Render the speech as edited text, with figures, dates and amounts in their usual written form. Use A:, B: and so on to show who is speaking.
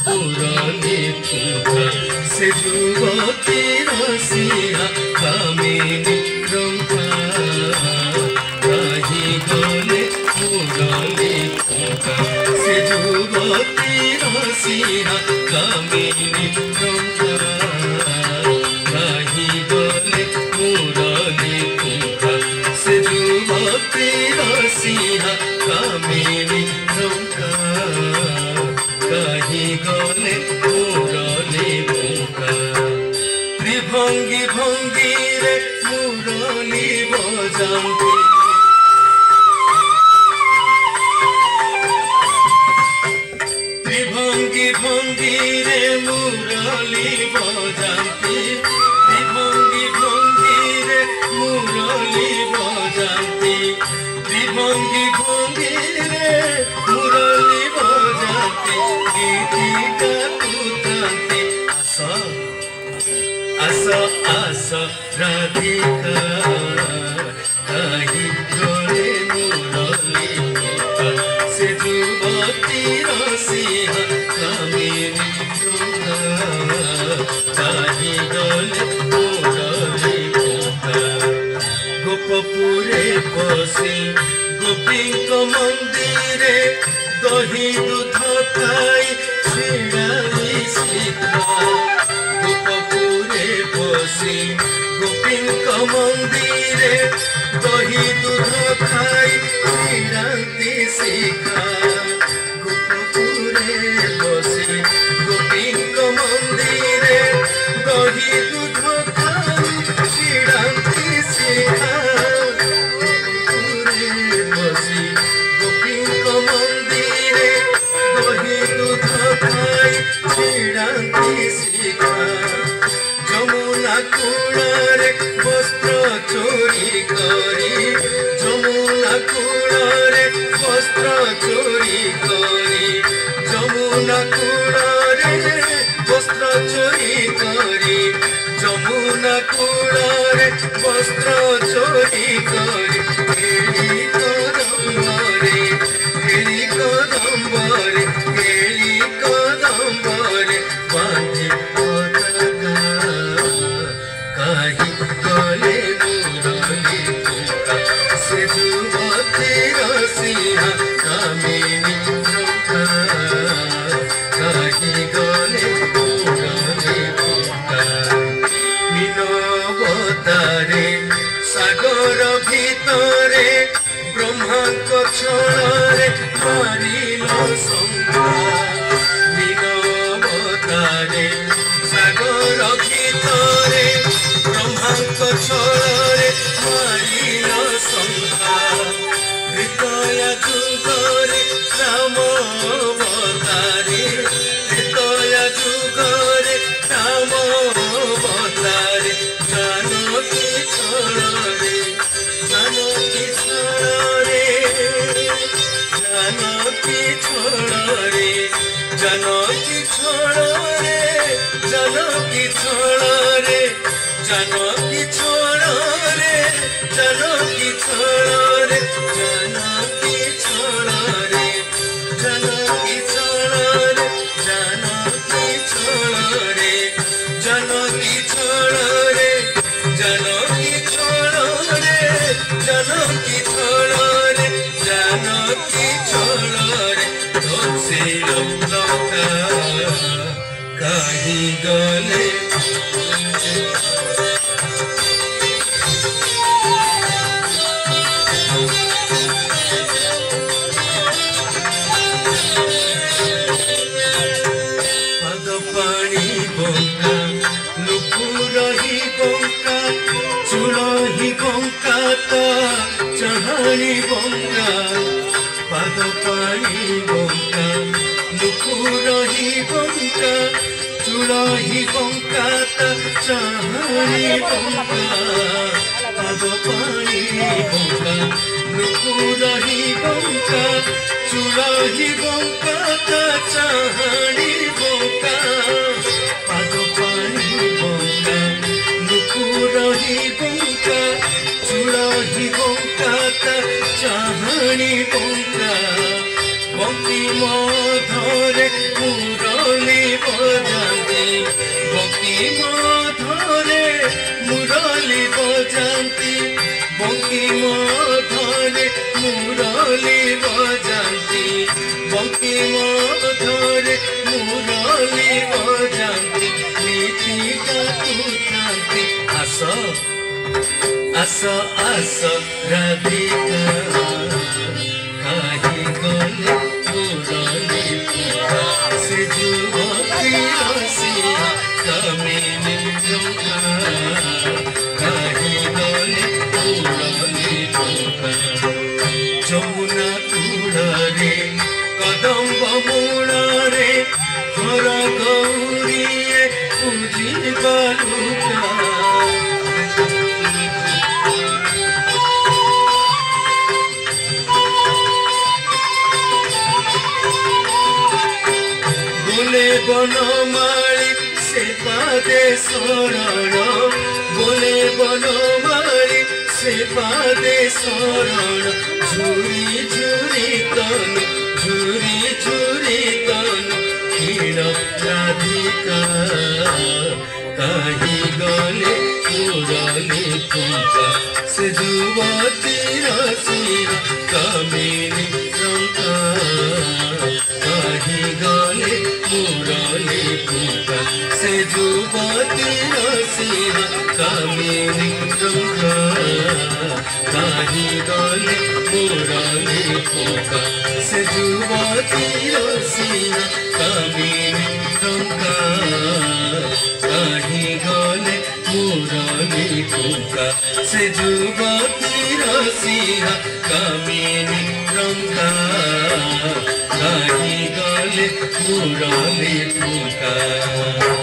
A: मुरली फुका से जुवती रसिया कामिनी रंका कहीं गले मुरली फुका से जुवती रसिया कामिनी रंका कहीं गले मुरली फुका से जुवती रसिया कामिनी रंका कहीं गले मुरली फुका त्रिभंगी भंगी रे मुरली बजाती त्रिभंगी भंगी रे मुरली बजाती त्रिभंगी भंगी रे मुरली बजाती त्रिभंगी भंगी रे मुरली बजाती गीतिका तुताती आस आस राधिका कहीं गले मुरली फुका से जुवती रसिया कामिनी रंका कहीं गले मुरली फुका गोपपुरे बसी गोपीक मंदिरे दही दूध खाई छिड़ाई सीता गोपपुरे बसी गोपीक मंदिरे दही दूध खाई छिड़ाती सीखा गोपपुरे बसी गोपीक मंदिरे दही दूध खाई छिड़ाती सीखा जमुना कूଳରେ वस्त्र चोरी करी जमुना कूଳରେ वस्त्र चोरी करी जमुना कूଳରେ वस्त्र चोरी करी जमुना कूଳରେ वस्त्र चोरी करी केली कदम्बरे केली कदम्बरे केली कदम्बरे बांधे कहीं गले मुरली फुका से जुवती रसिया कामिनी रंका कहीं गले मुरली फुका मीनवतारे सागर भितरे ब्रह्मांक छଳରେ मारिल शंका मीनवतारे सागर भितरे ब्रह्मांक छଳରେ मारिल शंका हृदय जुगरे राम अवतारे हृदय जुगरे राम अवतारे जानकी छଳରେ जानकी छଳରେ जानकी छଳରେ जानकी छଳରେ जानकी छଳରେ जानकी छଳରେ जानकी छଳରେ जानकी छଳରେ जानकी छଳରେ जानकी छଳରେ जानकी छଳରେ जानकी छଳରେ जानकी छଳରେ जानकी छଳରେ तुलसी लंका कहीं गले चढ़ानी बंगा पाद पानी बंगा नुपुरही बंगा चुड़ही बंगा चढ़ानी बंगा पाद पानी बंगा नुपुरही बंगा चुड़ही बंगा चढ़ानी बंगा पाद पानी बंगा नुपुरही बंगा चुड़ही बंगा चाहनी बंगा बंदी मधरे मुरली ধরে মুরলি বজান্তি বঙ্কিম ধরে মুরলি বজান্তি নীতিটা উঠান্তি আস আস আস রাধিকা কাহি গলে মুরলি পুরা সে যুবতী রসিয়া কামিনী রঙ্গা কাহি গলে মুরলি পুরা যমুনা কূড়রে কদম্ব মূଳରେ হর গৌরীয়ে ପୂଜିବା ଲୁକା बोले बनमाली से पादे शरण बोले बनमाली से पादे शरण झुरी झुरी तनु झुरी झुरी तनु क्षीण राधिका कहीं गले मुरली फुंका से युवती रसिया कामिनी रंका कहीं गले मुरली फुंका से युवती रसिया कामिनी रंका कहीं गले मुरली फुंका से युवती रसिया कामिनी रंका कहीं गले मुरली फुंका से युवती रसिया कामिनी रंका कहीं गले मुरली फुंका।